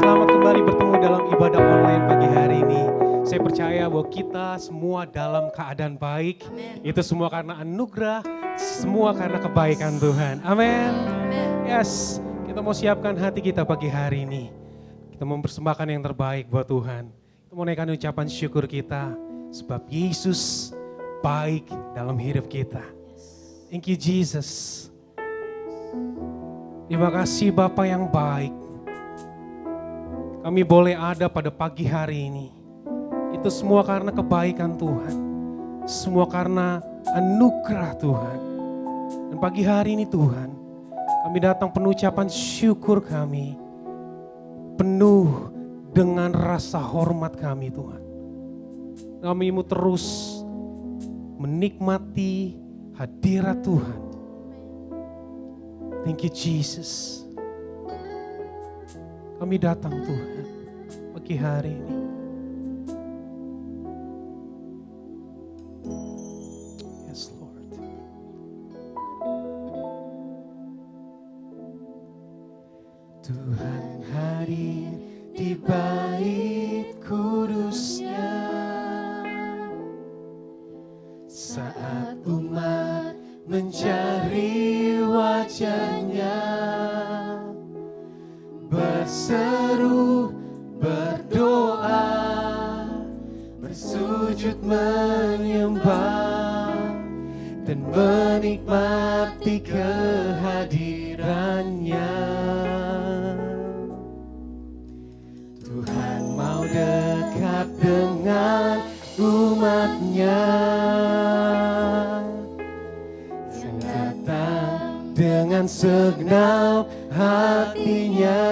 selamat kembali bertemu dalam ibadah online pagi hari ini. Saya percaya bahwa kita semua dalam keadaan baik. Itu semua karena anugerah, semua karena kebaikan Tuhan. Amin. Yes, kita mau siapkan hati kita pagi hari ini. Kita mempersembahkan yang terbaik buat Tuhan. Kita mau naikkan ucapan syukur kita. Sebab Yesus baik dalam hidup kita. Thank you Jesus. Terima kasih Bapa yang baik. Kami boleh ada pada pagi hari ini. Itu semua karena kebaikan Tuhan. Semua karena anugerah Tuhan. Dan pagi hari ini Tuhan, kami datang penuh ucapan syukur kami. Penuh dengan rasa hormat kami Tuhan. Kami mau terus menikmati hadirat Tuhan. Thank you Jesus. Kami datang Tuhan pagi hari ini. Yes Lord. Tuhan hadir di bait kudus-Nya saat umat mencari wajah-Nya, berseru, berdoa, bersujud menyembah dan menikmati kehadiran-Nya. Tuhan mau dekat dengan umat-Nya yang datang dengan segenap hatinya,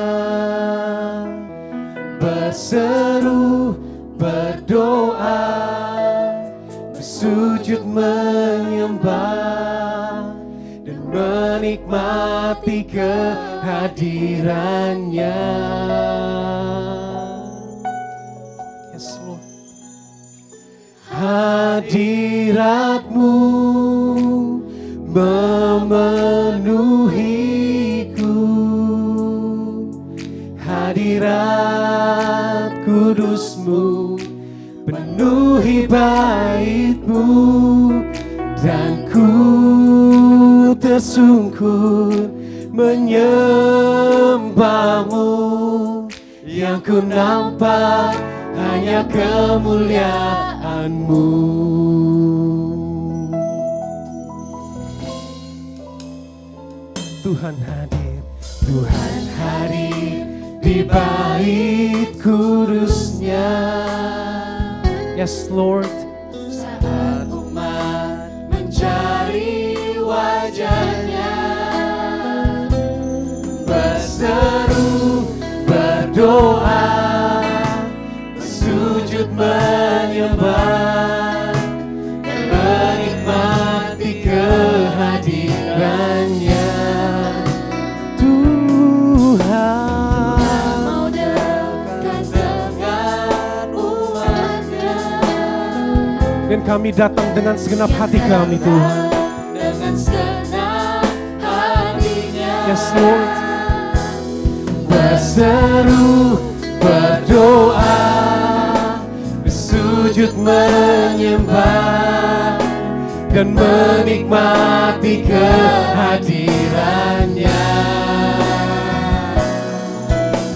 berseru, berdoa, bersujud menyembah dan menikmati kehadiran-Nya. Yes Lord. Hadirat-Mu memenuhiku, hadirat kudus-Mu penuhi bait-Mu, dan ku tersungkur menyembah-Mu. Yang ku nampak hanya kemuliaan-Mu. Tuhan hadir, Tuhan hadir di bait kudus-Nya. Yes Lord. Saat umat mencari wajah-Nya, berseru, berdoa, bersujud menyembah dan menikmati kehadiran-Nya. Dan kami datang dengan segenap hati kami Tuhan. Dengan segenap hatinya. Yes Lord. Berseru, berdoa, bersujud menyembah dan menikmati kehadiran-Nya.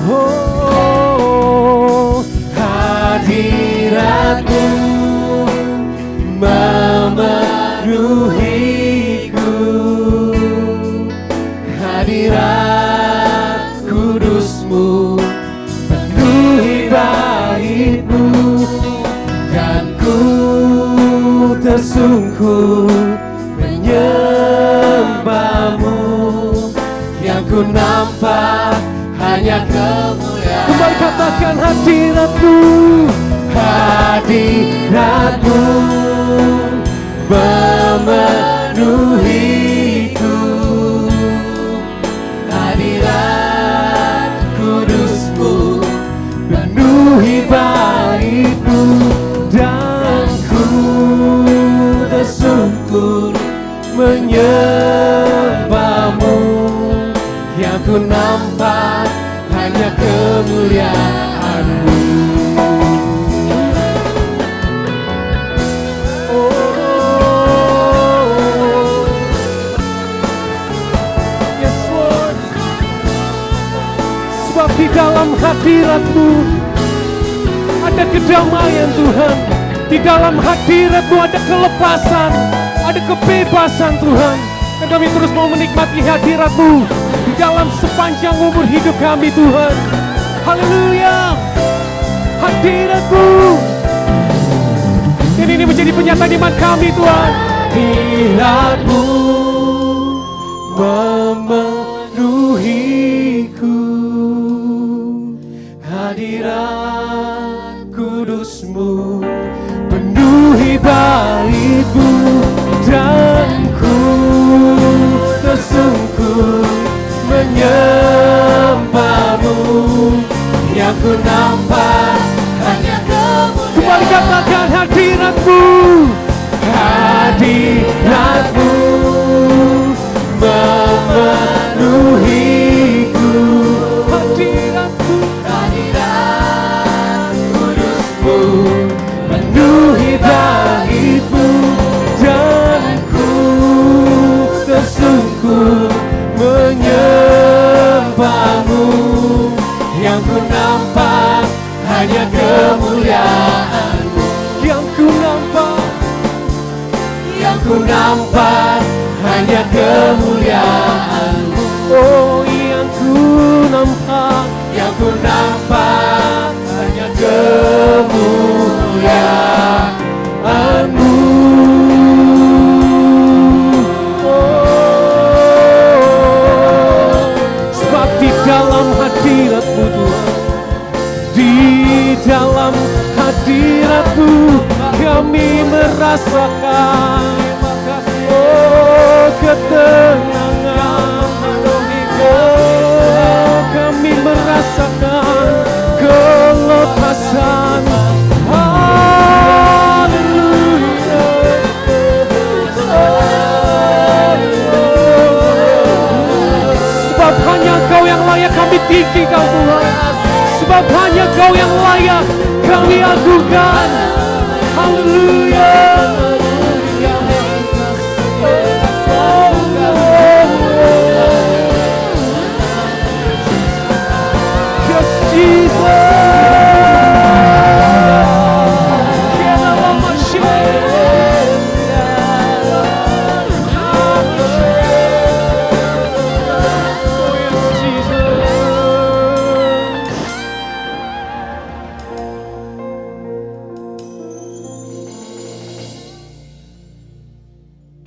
Oh, hadirat-Mu memenuhiku, hadirat kudus-Mu penuhi bait-Mu, dan ku tersungkur menyembah-Mu. Yang ku nampak hanya kemuliaan. Kembali katakan hadirat-Mu, hadirat-Mu memenuhiku, hadirat kudus-Mu penuhi bait-Mu, dan ku tersungkur menyembah-Mu. Yang ku nampak hanya kemuliaan-Mu. Yes Lord. Sebab di dalam hadirat-Mu ada kedamaian Tuhan. Di dalam hadirat-Mu ada kelepasan, ada kebebasan Tuhan. Dan kami terus mau menikmati hadirat-Mu di dalam sepanjang umur hidup kami Tuhan. Haleluya. Hadirat-Mu. Dan ini menjadi penyataan iman kami Tuhan. Hadirat-Mu memenuhiku. Hadirat kudus-Mu penuhi bait-Mu, dan ku tersungkur menyembah-Mu. Yang ku nampak hanya kemuliaan. Kembali katakan hadirat-Mu. Hadirat-Mu memenuhiku. Hadirat-Mu, hadirat kudus-Mu penuhi bait-Mu, dan ku tersungkur menyembah-Mu. Yang ku nampak hanya kemuliaan-Mu. Yang ku nampak hanya kemuliaan-Mu. Oh, yang ku nampak hanya kemuliaan-Mu. Oh, sebab di dalam hadirat-Mu Tuhan, di dalam hadirat-Mu kami merasakan ketenangan. Oh, kami merasakan kelepasan. Haleluya. Sebab hanya Engkau yang layak kami tinggikan Tuhan. Sebab hanya Engkau yang layak kami agungkan. Haleluya.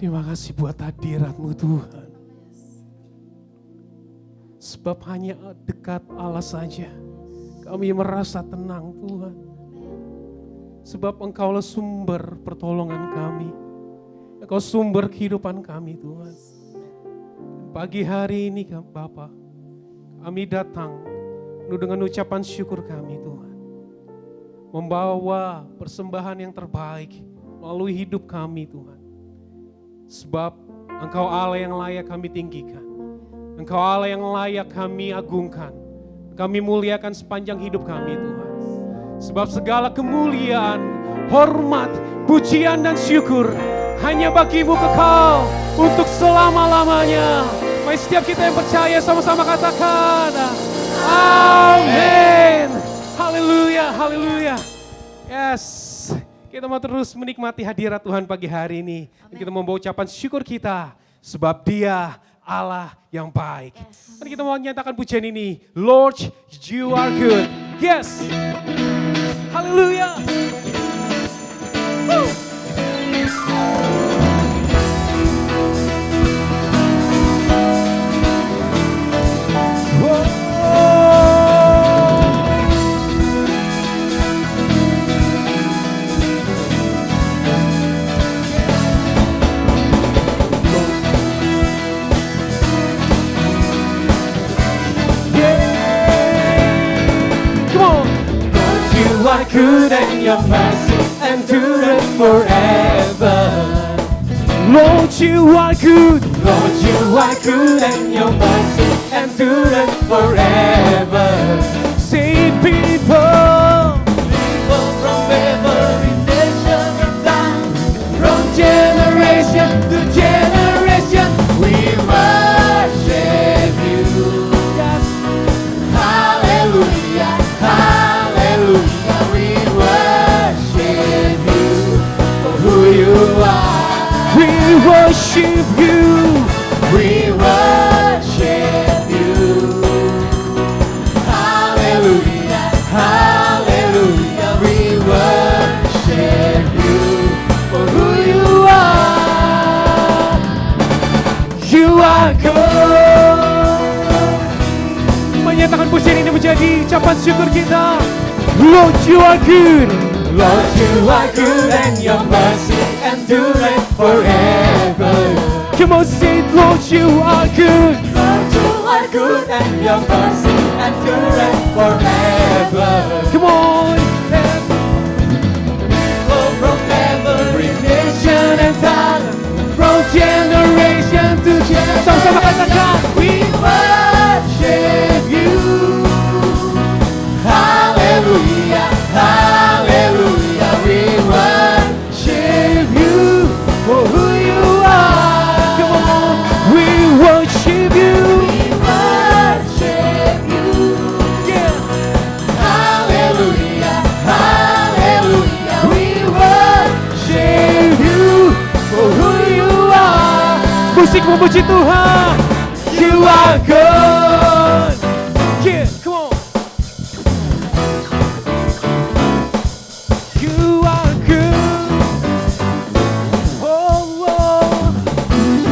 Terima kasih buat hadirat-Mu Tuhan. Sebab hanya dekat Allah saja kami merasa tenang Tuhan. Sebab Engkaulah sumber pertolongan kami. Engkau sumber kehidupan kami Tuhan. Pagi hari ini Bapa, kami datang penuh dengan ucapan syukur kami Tuhan. Membawa persembahan yang terbaik melalui hidup kami Tuhan. Sebab Engkau Allah yang layak kami tinggikan. Engkau Allah yang layak kami agungkan. Kami muliakan sepanjang hidup kami Tuhan. Sebab segala kemuliaan, hormat, pujian dan syukur hanya bagi-Mu kekal untuk selama-lamanya. Mari setiap kita yang percaya sama-sama katakan amin. Haleluya, haleluya. Yes. Kita mau terus menikmati hadirat Tuhan pagi hari ini. Dan kita membawa ucapan syukur kita. Sebab Dia Allah yang baik. Dan kita mau nyatakan pujian ini. Lord, You are good. Yes. Haleluya. Good and Your mercy endureth forever. Lord, You are good. Lord, You are good and Your mercy endureth forever. Say worship you. We worship you. Hallelujah, hallelujah. We worship you for who you are. You are good. Menyatakan pujian ini menjadi ucapan syukur kita. Lord, you are good. Lord, you are good and your mercy endureth forever. Come on, say, Lord, you are good. Lord, you are good and your mercy endureth forever. Come on. People from every nation and tongue, From generation to generation. Sama-sama katakan. we worship you. Hallelujah, hallelujah. We worship you for who you are. Come on. We worship you. We worship you. Yeah. Hallelujah, hallelujah. We worship you for who you are. Musik memuji Tuhan. You are good. Yeah, come on. You are good. Oh, oh.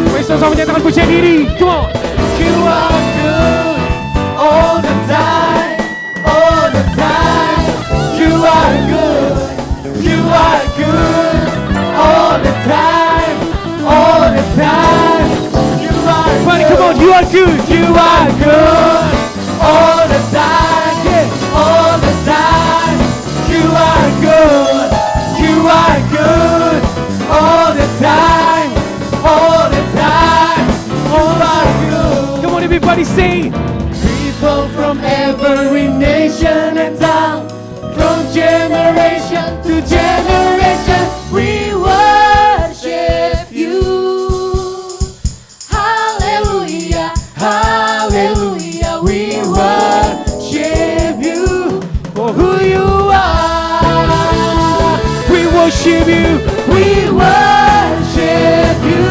Mari sama-sama menyatakan pujian diri. Come on. You are good all the time, all the time. You are good, you are good all the time, all the time. You are Everybody, come on. You are good. you are good all the time, yeah, all the time. You are good, you are good all the time, all the time. You are good. Come on, everybody, say. People from every nation and tongue, from generation to generation, we worship you. Hallelujah, hallelujah, we worship you for who you are. We worship you. We worship you.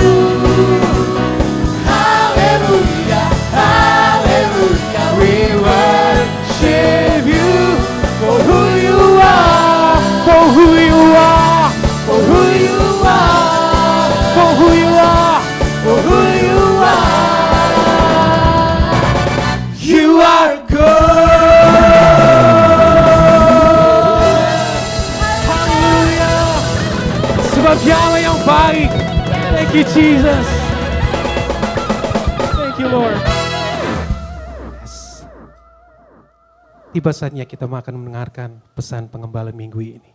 Hallelujah, hallelujah. We worship you for who you are, For who you are. for who you are, For who you are. for who you are. You are good. Haleluya. Sebab Dia Allah yang baik. Thank you, Jesus. Thank you, Lord. Yes. Tiba saatnya kita akan mendengarkan pesan pengembala minggu ini.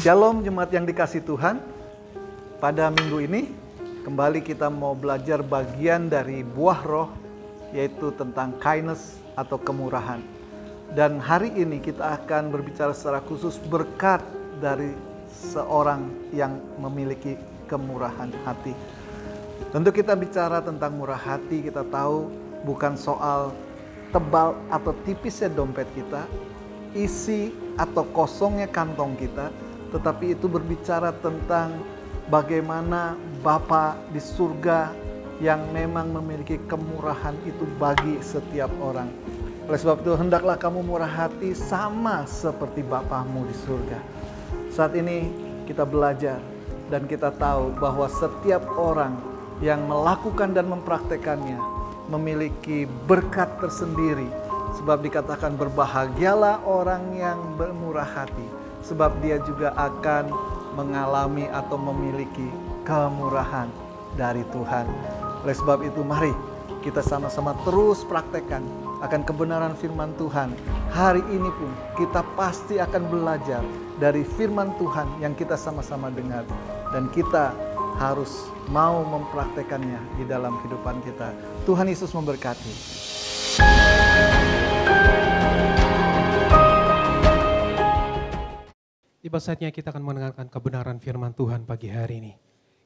Shalom jemaat yang dikasih Tuhan. Pada minggu ini kembali kita mau belajar bagian dari buah roh, yaitu tentang kindness atau kemurahan. Dan hari ini kita akan berbicara secara khusus berkat dari seorang yang memiliki kemurahan hati. Tentu kita bicara tentang murah hati, kita tahu bukan soal tebal atau tipisnya dompet kita, isi atau kosongnya kantong kita, tetapi itu berbicara tentang bagaimana Bapa di surga yang memang memiliki kemurahan itu bagi setiap orang. Oleh sebab itu hendaklah kamu murah hati sama seperti Bapamu di surga. Saat ini kita belajar dan kita tahu bahwa setiap orang yang melakukan dan mempraktekannya memiliki berkat tersendiri. Sebab dikatakan berbahagialah orang yang bermurah hati, sebab dia juga akan mengalami atau memiliki kemurahan dari Tuhan. Oleh sebab itu mari kita sama-sama terus praktekkan akan kebenaran firman Tuhan. Hari ini pun kita pasti akan belajar dari firman Tuhan yang kita sama-sama dengar. Dan kita harus mau mempraktekannya di dalam kehidupan kita. Tuhan Yesus memberkati. Tiba saatnya kita akan mendengarkan kebenaran firman Tuhan pagi hari ini.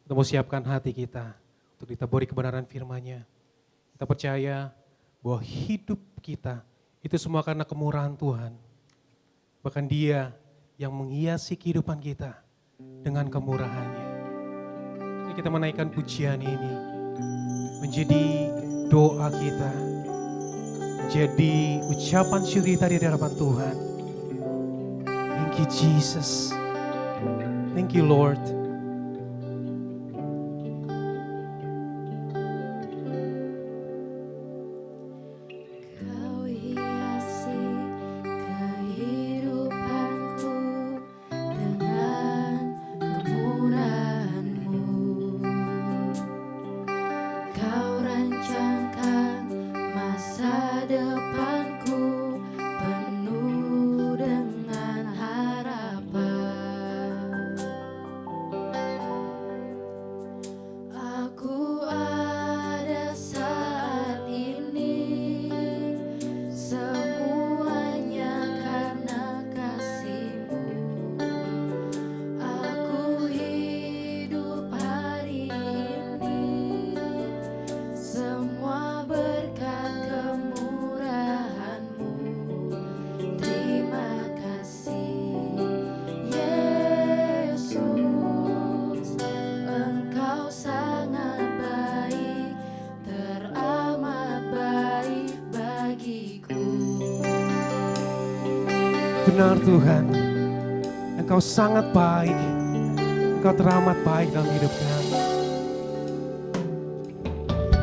Kita mau siapkan hati kita untuk ditaburi kebenaran firman-Nya. Kita percaya bahwa hidup kita itu semua karena kemurahan Tuhan. Bahkan Dia yang menghiasi kehidupan kita dengan kemurahannya. Ini kita menaikkan pujian ini menjadi doa kita, menjadi ucapan syukur kita di hadapan Tuhan. Thank you Jesus. Thank you Lord. Kau hiasi kehidupanku dengan kemurahan-Mu. Kau rancangkan masa depanku penuh dengan harapan. Aku ada saat ini, semuanya karena kasih-Mu. Aku hidup hari ini, semua berkat kemurahan-Mu. Terima kasih Yesus, Engkau sangat baik, teramat baik bagiku. Benar Tuhan, Engkau sangat baik, Engkau teramat baik dalam hidup kami.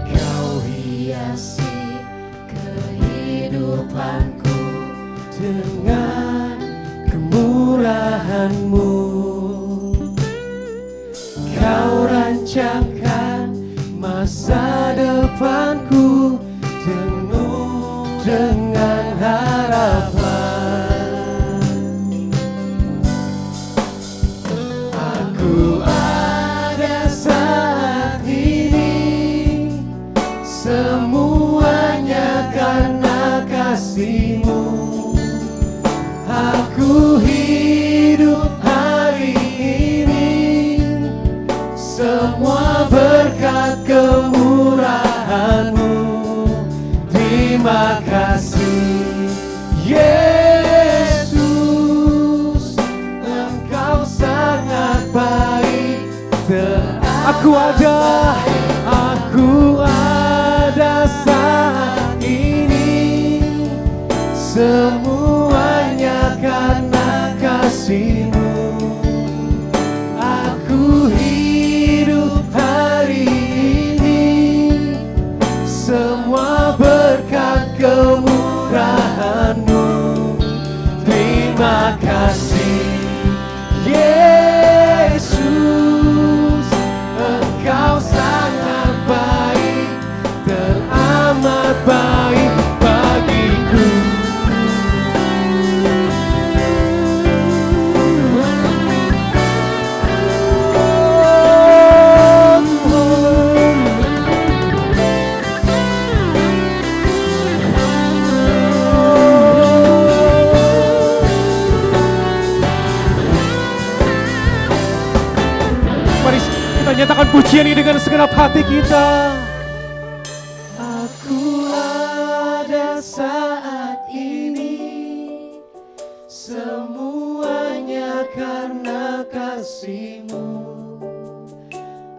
Kau hiasi kehidupanku Dengan kemurahan-Mu, Kau rancangkan masa depanku penuh dengan harapan. Aku ada saat ini, semuanya karena kasih-Mu. Aku hidup hari ini, semua berkat kemurahan-Mu. Terima kasih Yesus, Engkau sangat baik. Aku ada saat ini, semuanya karena kasih-Mu. Aku hidup hari ini, semua berkat kemurahan-Mu. Terima kasih Yesus, Engkau sangat baik, teramat baik bagiku. Mari kita nyatakan pujian ini dengan segenap hati kita. Aku ada saat ini, semuanya karena kasih-Mu.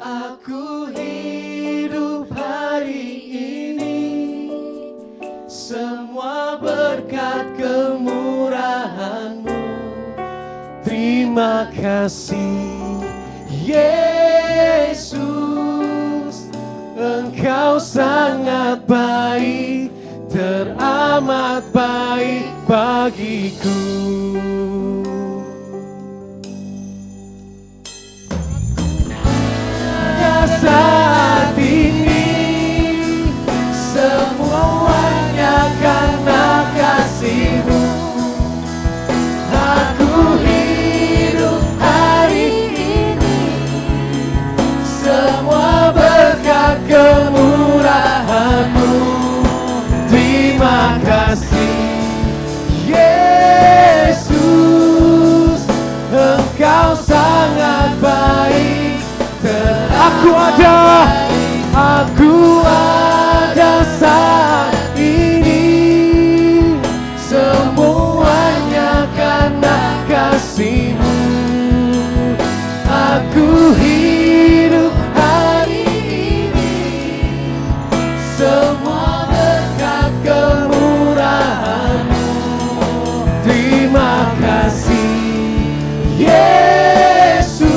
Aku hidup hari ini, semua berkat kemurahan-Mu. Terima kasih Yesus, Engkau sangat baik, teramat baik bagiku. Saat ini, semuanya karena kasih-Mu. Aku hidup hari ini, semua berkat kemurahan-Mu. Terima kasih Yesus, aku hidup hari ini, semua berkat kemurahan-Mu. Terima kasih Yesus,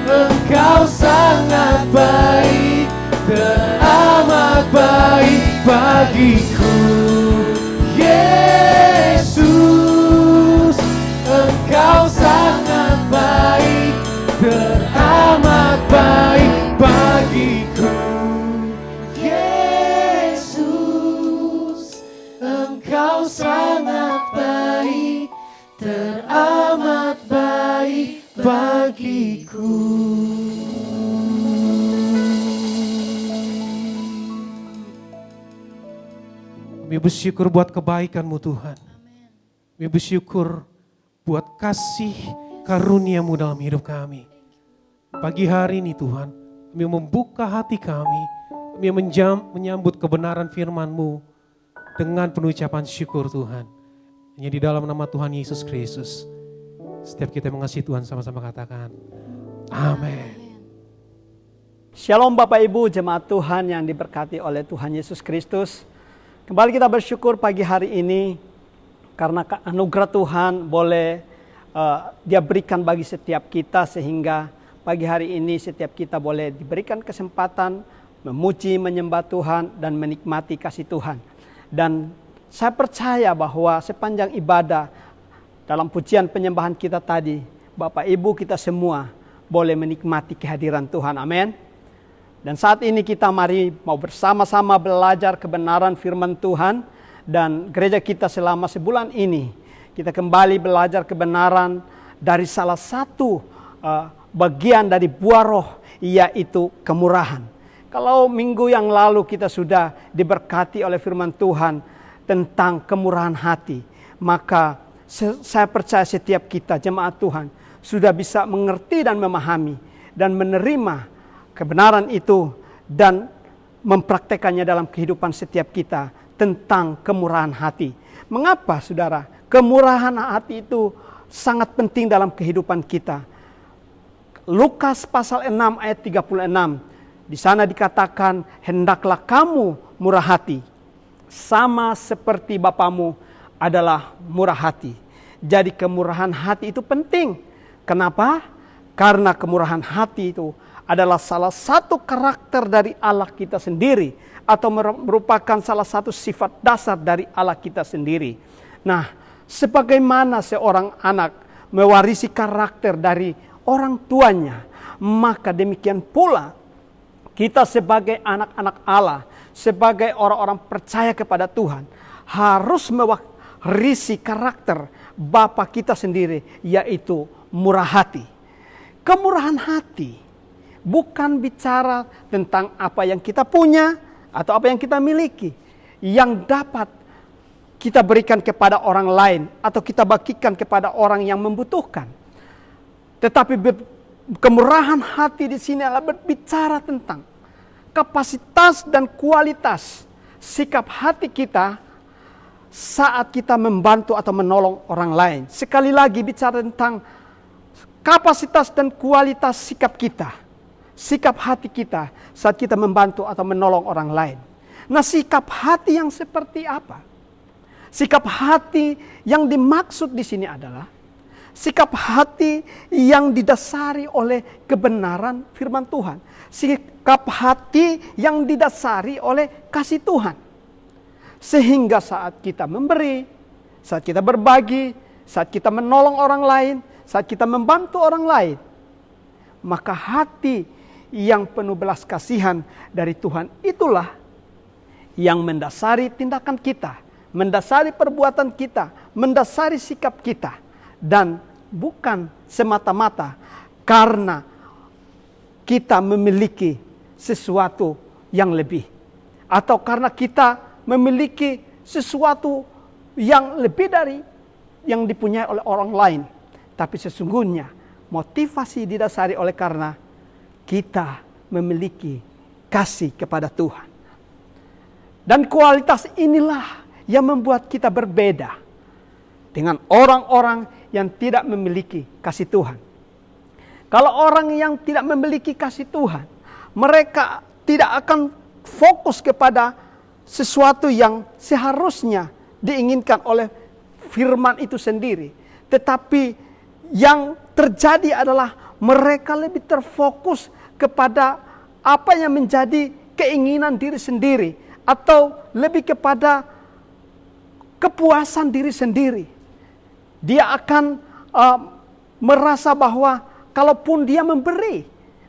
Engkau sangat baik, teramat baik bagiku. Yesus, Engkau sangat baik, teramat baik bagiku. Yesus, Engkau sangat baik, teramat baik bagiku. Kami bersyukur buat kebaikan-Mu Tuhan. Kami bersyukur buat kasih karunia-Mu dalam hidup kami. Pagi hari ini Tuhan, kami membuka hati kami menyambut kebenaran firman-Mu dengan penuh ucapan syukur Tuhan. Hanya di dalam nama Tuhan Yesus Kristus. Setiap kita mengasihi Tuhan sama-sama katakan, amin. Shalom Bapak Ibu jemaat Tuhan yang diberkati oleh Tuhan Yesus Kristus. Kembali kita bersyukur pagi hari ini karena anugerah Tuhan boleh Dia berikan bagi setiap kita, sehingga pagi hari ini setiap kita boleh diberikan kesempatan memuji, menyembah Tuhan dan menikmati kasih Tuhan. Dan saya percaya bahwa sepanjang ibadah dalam pujian penyembahan kita tadi, Bapak Ibu kita semua boleh menikmati kehadiran Tuhan. Amin. Dan saat ini kita mari mau bersama-sama belajar kebenaran firman Tuhan. Dan gereja kita selama sebulan ini, kita kembali belajar kebenaran dari salah satu bagian dari buah roh, yaitu kemurahan. Kalau minggu yang lalu kita sudah diberkati oleh firman Tuhan tentang kemurahan hati, maka saya percaya setiap kita jemaat Tuhan sudah bisa mengerti dan memahami dan menerima kebenaran itu dan mempraktekannya dalam kehidupan setiap kita tentang kemurahan hati. Mengapa saudara? Kemurahan hati itu sangat penting dalam kehidupan kita. Lukas pasal 6 ayat 36. Di sana dikatakan, hendaklah kamu murah hati, sama seperti Bapamu adalah murah hati. Jadi kemurahan hati itu penting. Kenapa? Karena kemurahan hati itu adalah salah satu karakter dari Allah kita sendiri, atau merupakan salah satu sifat dasar dari Allah kita sendiri. Nah, sebagaimana seorang anak mewarisi karakter dari orang tuanya, maka demikian pula kita sebagai anak-anak Allah, sebagai orang-orang percaya kepada Tuhan, harus mewarisi karakter Bapa kita sendiri, yaitu murah hati. Kemurahan hati bukan bicara tentang apa yang kita punya atau apa yang kita miliki, yang dapat kita berikan kepada orang lain atau kita bagikan kepada orang yang membutuhkan. Tetapi kemurahan hati di sini adalah berbicara tentang kapasitas dan kualitas sikap hati kita saat kita membantu atau menolong orang lain. Sekali lagi bicara tentang kapasitas dan kualitas sikap kita, sikap hati kita saat kita membantu atau menolong orang lain. Nah, sikap hati yang seperti apa? Sikap hati yang dimaksud di sini adalah sikap hati yang didasari oleh kebenaran firman Tuhan. Sikap hati yang didasari oleh kasih Tuhan. Sehingga saat kita memberi, saat kita berbagi, saat kita menolong orang lain, saat kita membantu orang lain, maka hati yang penuh belas kasihan dari Tuhan itulah yang mendasari tindakan kita, mendasari perbuatan kita, mendasari sikap kita. Dan bukan semata-mata karena kita memiliki sesuatu yang lebih, atau karena kita memiliki sesuatu yang lebih dari yang dipunyai oleh orang lain. Tapi sesungguhnya motivasi didasari oleh karena kita memiliki kasih kepada Tuhan. Dan kualitas inilah yang membuat kita berbeda dengan orang-orang yang tidak memiliki kasih Tuhan. Kalau orang yang tidak memiliki kasih Tuhan, mereka tidak akan fokus kepada sesuatu yang seharusnya diinginkan oleh firman itu sendiri. Tetapi yang terjadi adalah mereka lebih terfokus kepada apa yang menjadi keinginan diri sendiri, atau lebih kepada kepuasan diri sendiri. Dia akan merasa bahwa kalaupun dia memberi,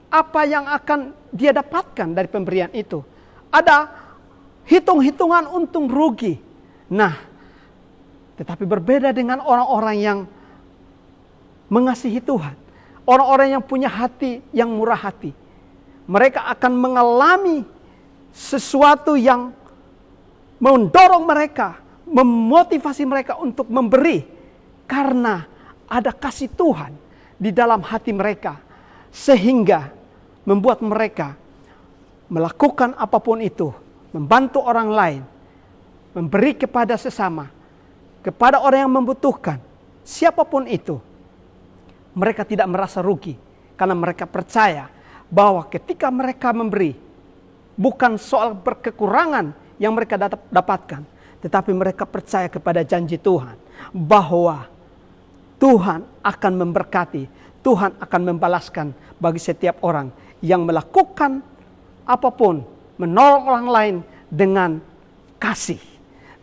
apa yang akan dia dapatkan dari pemberian itu? Ada hitung-hitungan untung rugi. Nah, tetapi berbeda dengan orang-orang yang mengasihi Tuhan. Orang-orang yang punya hati yang murah hati. Mereka akan mengalami sesuatu yang mendorong mereka, memotivasi mereka untuk memberi. Karena ada kasih Tuhan di dalam hati mereka, sehingga membuat mereka melakukan apapun itu, membantu orang lain, memberi kepada sesama, kepada orang yang membutuhkan, siapapun itu. Mereka tidak merasa rugi, karena mereka percaya bahwa ketika mereka memberi, bukan soal berkekurangan yang mereka dapatkan, tetapi mereka percaya kepada janji Tuhan, bahwa Tuhan akan memberkati, Tuhan akan membalaskan bagi setiap orang yang melakukan apapun, menolong orang lain dengan kasih.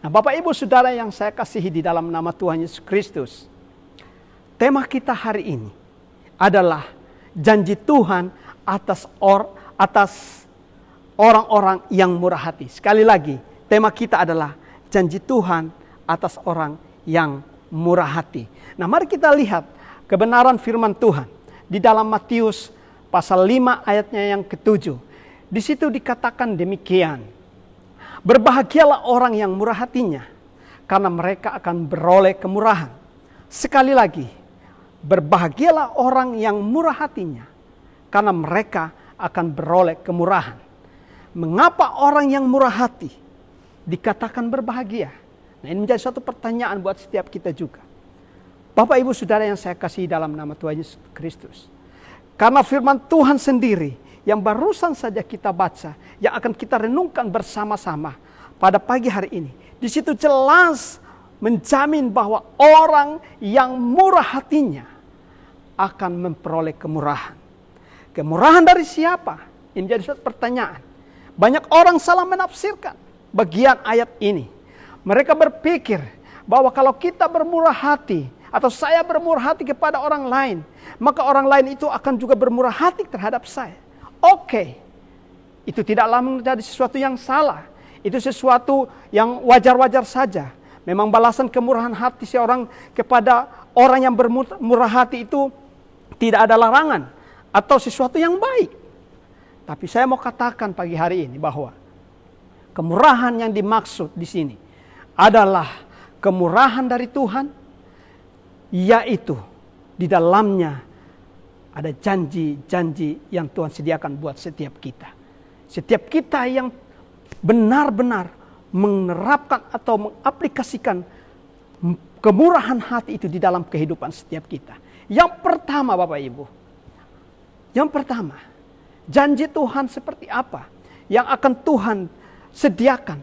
Nah, Bapak Ibu Saudara yang saya kasihi di dalam nama Tuhan Yesus Kristus, tema kita hari ini adalah janji Tuhan atas orang-orang yang murah hati. Sekali lagi, tema kita adalah janji Tuhan atas orang yang murah hati. Nah, mari kita lihat kebenaran firman Tuhan di dalam Matius pasal 5 ayatnya yang ke-7. Di situ dikatakan demikian. Berbahagialah orang yang murah hatinya, karena mereka akan beroleh kemurahan. Sekali lagi, berbahagialah orang yang murah hatinya, karena mereka akan beroleh kemurahan. Mengapa orang yang murah hati dikatakan berbahagia? Nah, ini menjadi suatu pertanyaan buat setiap kita juga. Bapak Ibu Saudara yang saya kasihi dalam nama Tuhan Yesus Kristus. Karena firman Tuhan sendiri yang barusan saja kita baca, yang akan kita renungkan bersama-sama pada pagi hari ini. Di situ jelas menjamin bahwa orang yang murah hatinya akan memperoleh kemurahan. Kemurahan dari siapa? Ini menjadi suatu pertanyaan. Banyak orang salah menafsirkan bagian ayat ini. Mereka berpikir bahwa kalau kita bermurah hati, atau saya bermurah hati kepada orang lain, maka orang lain itu akan juga bermurah hati terhadap saya. Oke, itu tidaklah menjadi sesuatu yang salah. Itu sesuatu yang wajar-wajar saja. Memang balasan kemurahan hati seorang kepada orang yang bermurah hati itu tidak ada larangan atau sesuatu yang baik. Tapi saya mau katakan pagi hari ini bahwa kemurahan yang dimaksud di sini adalah kemurahan dari Tuhan, yaitu di dalamnya ada janji-janji yang Tuhan sediakan buat setiap kita. Setiap kita yang benar-benar menerapkan atau mengaplikasikan kemurahan hati itu di dalam kehidupan setiap kita. Yang pertama Bapak Ibu, yang pertama, janji Tuhan seperti apa yang akan Tuhan sediakan?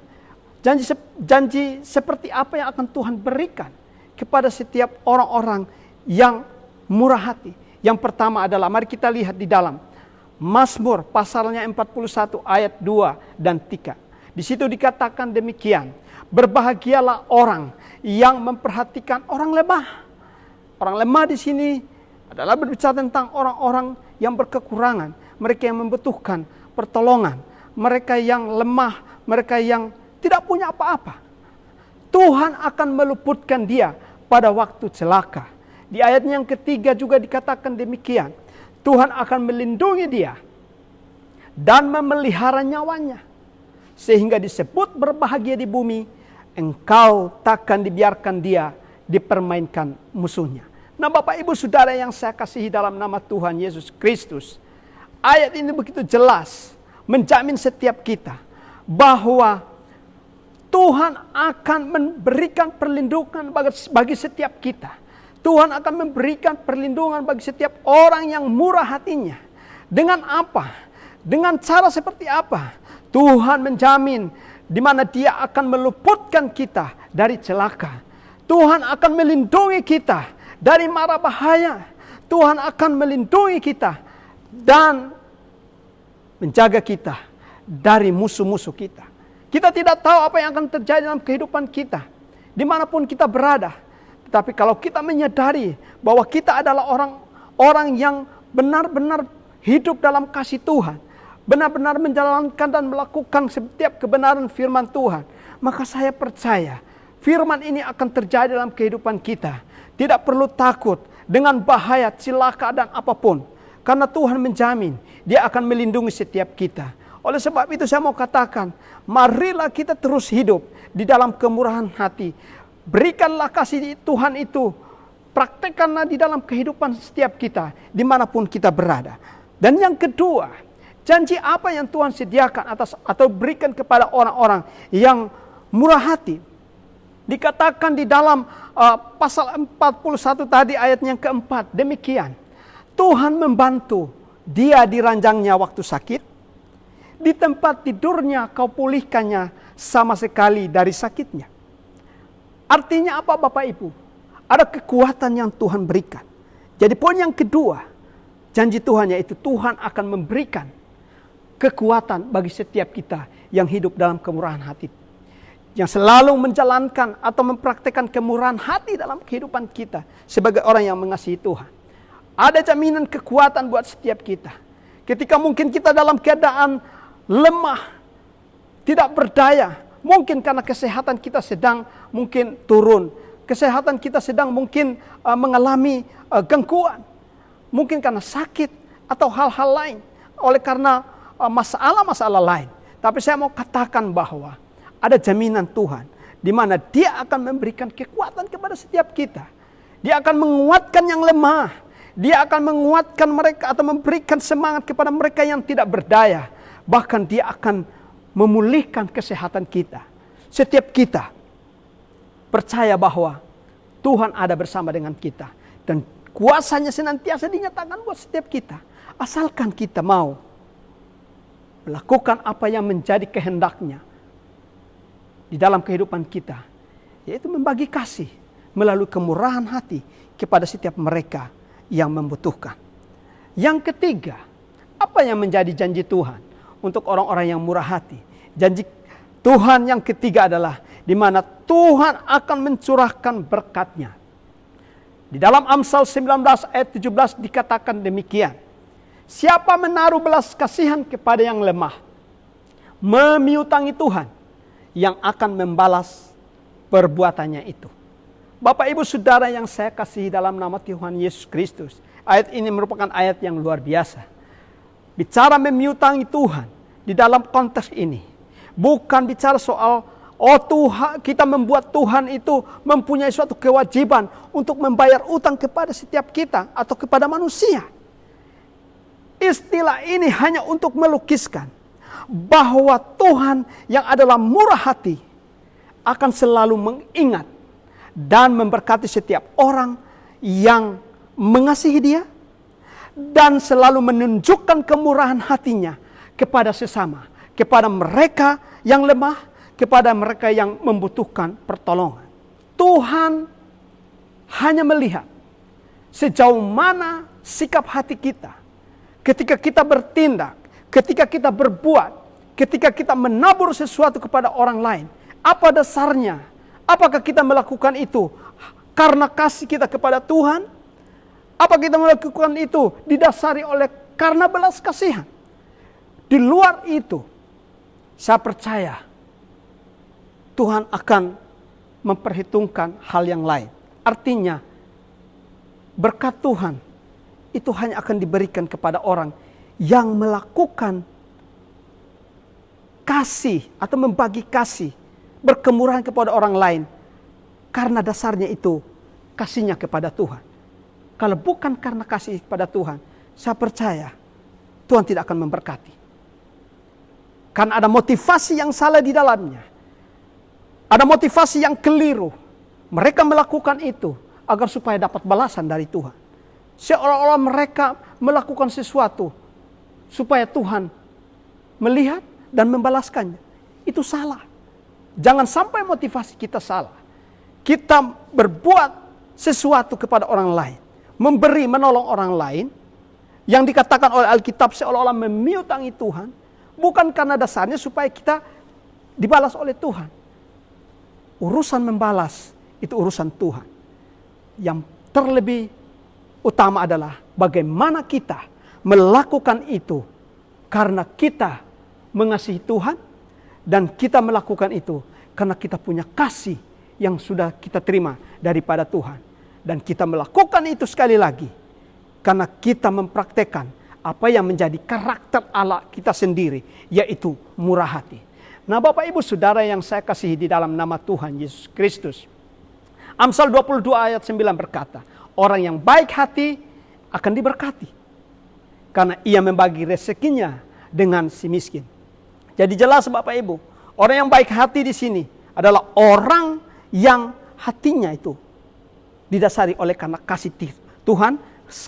Janji seperti apa yang akan Tuhan berikan kepada setiap orang-orang yang murah hati. Yang pertama adalah, mari kita lihat di dalam Mazmur pasalnya 41 ayat 2 dan 3. Di situ dikatakan demikian, berbahagialah orang yang memperhatikan orang lemah. Orang lemah di sini adalah berbicara tentang orang-orang yang berkekurangan, mereka yang membutuhkan pertolongan, mereka yang lemah, mereka yang tidak punya apa-apa. Tuhan akan meluputkan dia pada waktu celaka. Di ayat yang ketiga juga dikatakan demikian. Tuhan akan melindungi dia dan memelihara nyawanya, sehingga disebut berbahagia di bumi. Engkau takkan dibiarkan dia dipermainkan musuhnya. Nah, Bapak Ibu Saudara yang saya kasihi dalam nama Tuhan Yesus Kristus, ayat ini begitu jelas menjamin setiap kita bahwa Tuhan akan memberikan perlindungan bagi setiap kita. Tuhan akan memberikan perlindungan bagi setiap orang yang murah hatinya. Dengan apa? Dengan cara seperti apa? Tuhan menjamin di mana Dia akan meluputkan kita dari celaka. Tuhan akan melindungi kita dari mara bahaya. Tuhan akan melindungi kita dan menjaga kita dari musuh-musuh kita. Kita tidak tahu apa yang akan terjadi dalam kehidupan kita, dimanapun kita berada. Tetapi kalau kita menyadari bahwa kita adalah orang yang benar-benar hidup dalam kasih Tuhan, benar-benar menjalankan dan melakukan setiap kebenaran firman Tuhan, maka saya percaya firman ini akan terjadi dalam kehidupan kita. Tidak perlu takut dengan bahaya, celaka dan apapun. Karena Tuhan menjamin Dia akan melindungi setiap kita. Oleh sebab itu saya mau katakan, marilah kita terus hidup di dalam kemurahan hati. Berikanlah kasih Tuhan itu, praktekkanlah di dalam kehidupan setiap kita, dimanapun kita berada. Dan yang kedua, janji apa yang Tuhan sediakan atau berikan kepada orang-orang yang murah hati. Dikatakan di dalam pasal 41 tadi ayat yang keempat, demikian. Tuhan membantu dia di ranjangnya waktu sakit, di tempat tidurnya kau pulihkannya sama sekali dari sakitnya. Artinya apa Bapak Ibu? Ada kekuatan yang Tuhan berikan. Jadi poin yang kedua, janji Tuhan yaitu Tuhan akan memberikan kekuatan bagi setiap kita yang hidup dalam kemurahan hati. Yang selalu menjalankan atau mempraktekkan kemurahan hati dalam kehidupan kita sebagai orang yang mengasihi Tuhan. Ada jaminan kekuatan buat setiap kita. Ketika mungkin kita dalam keadaan lemah, tidak berdaya, mungkin karena kesehatan kita sedang mungkin turun, kesehatan kita sedang mungkin mengalami gangguan, mungkin karena sakit atau hal-hal lain, oleh karena masalah-masalah lain. Tapi saya mau katakan bahwa ada jaminan Tuhan, di mana Dia akan memberikan kekuatan kepada setiap kita. Dia akan menguatkan yang lemah, Dia akan menguatkan mereka atau memberikan semangat kepada mereka yang tidak berdaya. Bahkan Dia akan memulihkan kesehatan kita. Setiap kita percaya bahwa Tuhan ada bersama dengan kita. Dan kuasanya senantiasa dinyatakan buat setiap kita. Asalkan kita mau melakukan apa yang menjadi kehendaknya di dalam kehidupan kita. Yaitu membagi kasih melalui kemurahan hati kepada setiap mereka yang membutuhkan. Yang ketiga, apa yang menjadi janji Tuhan untuk orang-orang yang murah hati? Janji Tuhan yang ketiga adalah di mana Tuhan akan mencurahkan berkat-Nya. Di dalam Amsal 19 ayat 17 dikatakan demikian. Siapa menaruh belas kasihan kepada yang lemah, memiutangi Tuhan yang akan membalas perbuatannya itu. Bapak Ibu Saudara yang saya kasihi dalam nama Tuhan Yesus Kristus, ayat ini merupakan ayat yang luar biasa. Bicara memiutangi Tuhan di dalam konteks ini, bukan bicara soal Tuhan, kita membuat Tuhan itu mempunyai suatu kewajiban untuk membayar utang kepada setiap kita atau kepada manusia. Istilah ini hanya untuk melukiskan bahwa Tuhan yang adalah murah hati akan selalu mengingat dan memberkati setiap orang yang mengasihi Dia dan selalu menunjukkan kemurahan hatinya kepada sesama, kepada mereka yang lemah, kepada mereka yang membutuhkan pertolongan. Tuhan hanya melihat sejauh mana sikap hati kita ketika kita bertindak, ketika kita berbuat, ketika kita menabur sesuatu kepada orang lain. Apa dasarnya? Apakah kita melakukan itu karena kasih kita kepada Tuhan? Apa kita melakukan itu didasari oleh karena belas kasihan? Di luar itu, saya percaya Tuhan akan memperhitungkan hal yang lain. Artinya, berkat Tuhan itu hanya akan diberikan kepada orang yang melakukan kasih atau membagi kasih, berkemurahan kepada orang lain. Karena dasarnya itu kasihnya kepada Tuhan. Kalau bukan karena kasih kepada Tuhan, saya percaya Tuhan tidak akan memberkati. Karena ada motivasi yang salah di dalamnya. Ada motivasi yang keliru. Mereka melakukan itu agar supaya dapat balasan dari Tuhan. Seolah-olah mereka melakukan sesuatu supaya Tuhan melihat dan membalaskannya. Itu salah. Jangan sampai motivasi kita salah. Kita berbuat sesuatu kepada orang lain, memberi, menolong orang lain, yang dikatakan oleh Alkitab seolah-olah memiutangi Tuhan, bukan karena dasarnya supaya kita dibalas oleh Tuhan. Urusan membalas itu urusan Tuhan. Yang terlebih utama adalah bagaimana kita melakukan itu karena kita mengasihi Tuhan, dan kita melakukan itu karena kita punya kasih yang sudah kita terima daripada Tuhan. Dan kita melakukan itu sekali lagi karena kita mempraktekkan apa yang menjadi karakter Allah kita sendiri, yaitu murah hati. Nah, Bapak Ibu Saudara yang saya kasihi di dalam nama Tuhan Yesus Kristus, Amsal 22 ayat 9 berkata, orang yang baik hati akan diberkati karena ia membagi rezekinya dengan si miskin. Jadi jelas Bapak Ibu, orang yang baik hati di sini adalah orang yang hatinya itu didasari oleh karena kasih Tuhan,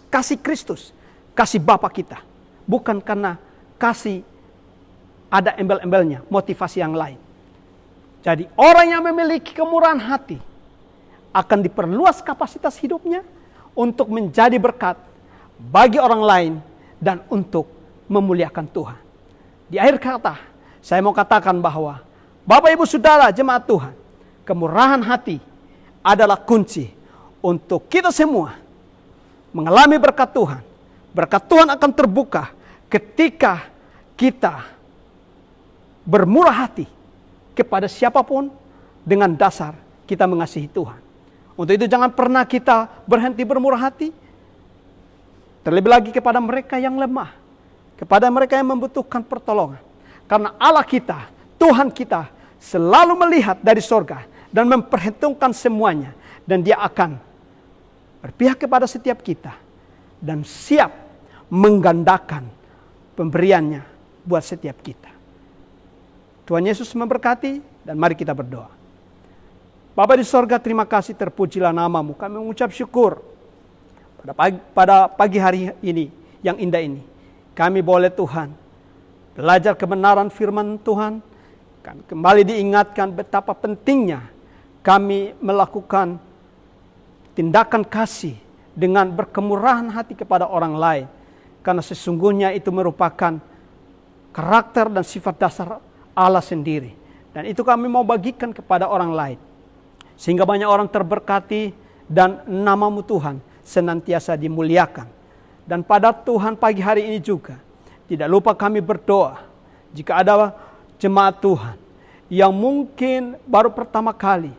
kasih Kristus, kasih Bapa kita. Bukan karena kasih ada embel-embelnya, motivasi yang lain. Jadi orang yang memiliki kemurahan hati akan diperluas kapasitas hidupnya untuk menjadi berkat bagi orang lain dan untuk memuliakan Tuhan. Di akhir kata, saya mau katakan bahwa Bapak Ibu Saudara jemaat Tuhan, kemurahan hati adalah kunci untuk kita semua mengalami berkat Tuhan. Berkat Tuhan akan terbuka ketika kita bermurah hati kepada siapapun dengan dasar kita mengasihi Tuhan. Untuk itu jangan pernah kita berhenti bermurah hati. Terlebih lagi kepada mereka yang lemah, kepada mereka yang membutuhkan pertolongan. Karena Allah kita, Tuhan kita selalu melihat dari sorga dan memperhitungkan semuanya. Dan dia akan berpihak kepada setiap kita dan siap menggandakan pemberiannya buat setiap kita. Tuhan Yesus memberkati dan mari kita berdoa. Bapa di sorga, terima kasih, terpujilah namamu. Kami mengucap syukur pada pagi hari ini yang indah ini. Kami boleh Tuhan belajar kebenaran firman Tuhan. Kami kembali diingatkan betapa pentingnya kami melakukan tindakan kasih dengan berkemurahan hati kepada orang lain. Karena sesungguhnya itu merupakan karakter dan sifat dasar Allah sendiri. Dan itu kami mau bagikan kepada orang lain. Sehingga banyak orang terberkati dan namamu Tuhan senantiasa dimuliakan. Dan pada Tuhan pagi hari ini juga, tidak lupa kami berdoa. Jika ada jemaat Tuhan yang mungkin baru pertama kali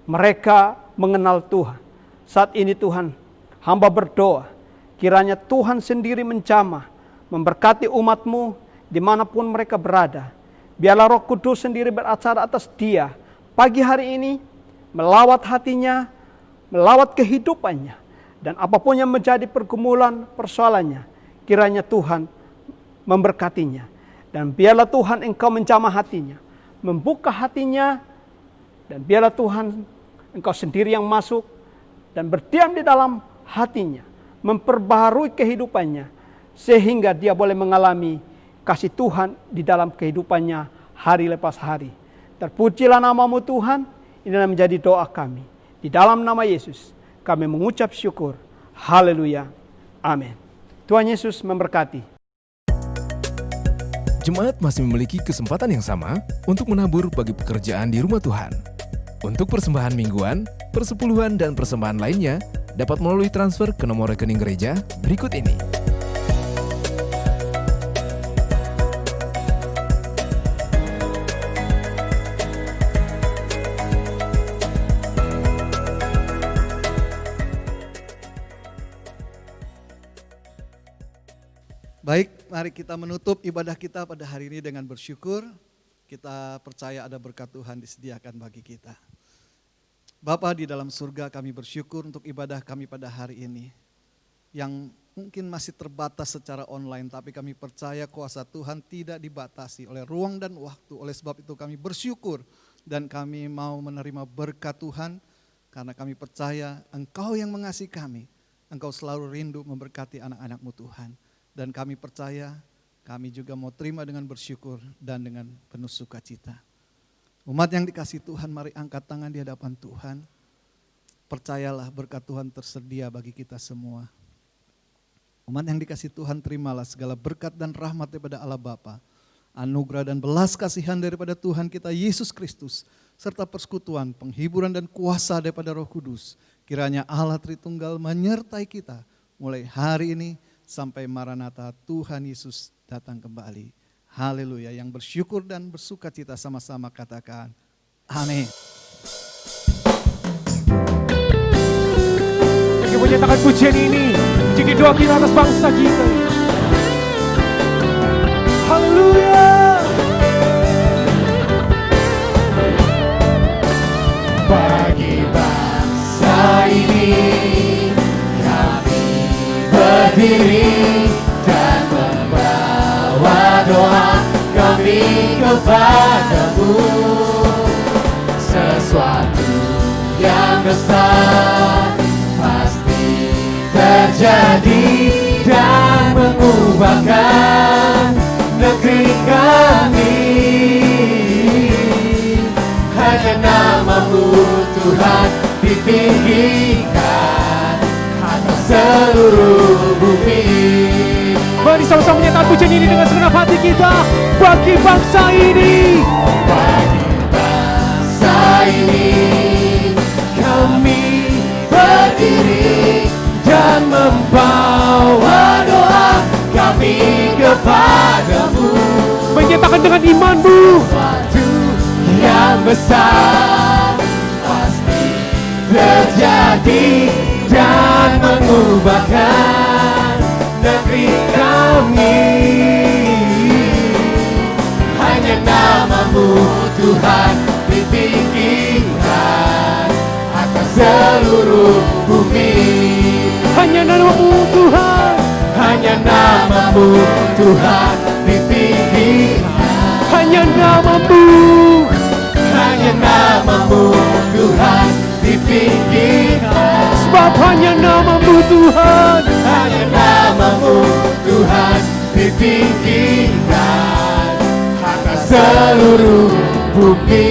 mereka mengenal Tuhan. Saat ini Tuhan, hamba berdoa, kiranya Tuhan sendiri menjamah, memberkati umatmu dimanapun mereka berada. Biarlah Roh Kudus sendiri beracara atas dia pagi hari ini, melawat hatinya, melawat kehidupannya. Dan apapun yang menjadi pergumulan persoalannya, kiranya Tuhan memberkatinya. Dan biarlah Tuhan engkau menjamah hatinya, membuka hatinya. Dan biarlah Tuhan engkau sendiri yang masuk dan berdiam di dalam hatinya, memperbaharui kehidupannya, sehingga dia boleh mengalami kasih Tuhan di dalam kehidupannya hari lepas hari. Terpujilah namamu Tuhan. Inilah menjadi doa kami. Di dalam nama Yesus kami mengucap syukur. Haleluya. Amin. Tuhan Yesus memberkati. Jemaat masih memiliki kesempatan yang sama untuk menabur bagi pekerjaan di rumah Tuhan. Untuk persembahan mingguan, persepuluhan, dan persembahan lainnya dapat melalui transfer ke nomor rekening gereja berikut ini. Baik, mari kita menutup ibadah kita pada hari ini dengan bersyukur. Kita percaya ada berkat Tuhan disediakan bagi kita. Bapa di dalam surga, kami bersyukur untuk ibadah kami pada hari ini. Yang mungkin masih terbatas secara online, tapi kami percaya kuasa Tuhan tidak dibatasi oleh ruang dan waktu. Oleh sebab itu kami bersyukur dan kami mau menerima berkat Tuhan Karena kami percaya Engkau yang mengasihi kami, Engkau selalu rindu memberkati anak-anak-Mu Tuhan. Dan kami percaya, kami juga mau terima dengan bersyukur dan dengan penuh sukacita. Umat yang dikasihi Tuhan, mari angkat tangan di hadapan Tuhan. Percayalah berkat Tuhan tersedia bagi kita semua. Umat yang dikasihi Tuhan, terimalah segala berkat dan rahmat daripada Allah Bapa, anugerah dan belas kasihan daripada Tuhan kita Yesus Kristus, serta persekutuan, penghiburan dan kuasa daripada Roh Kudus. Kiranya Allah Tritunggal menyertai kita mulai hari ini sampai Maranatha Tuhan Yesus datang kembali. Haleluya. Yang bersyukur dan bersukacita sama-sama katakan amin. Bagi menyatakan pujian ini, jadi doa kita atas bangsa kita. Haleluya. Bagi bangsa ini kami berdiri dan membawa doa kami kepadamu. Sesuatu yang besar pasti terjadi dan mengubahkan negeri kami. Hanya nama-Mu Tuhan ditinggikan atas seluruh bumi. Mari sama-sama menyatakan pujian ini dengan segenap hati kita. Bagi bangsa ini, Bagi bangsa ini kami berdiri dan membawa doa kami kepadamu. menyatakan dengan iman-Mu, Sesuatu yang besar pasti terjadi dan mengubahkan negeri kami. Hanya nama-Mu Tuhan ditinggikan atas seluruh bumi. hanya nama-Mu Tuhan, Hanya nama-Mu Tuhan ditinggikan. hanya nama-Mu, Hanya nama-Mu Tuhan ditinggikan. sebab hanya nama-Mu Tuhan. Hanya nama-Mu Tuhan ditinggikan atas seluruh bumi.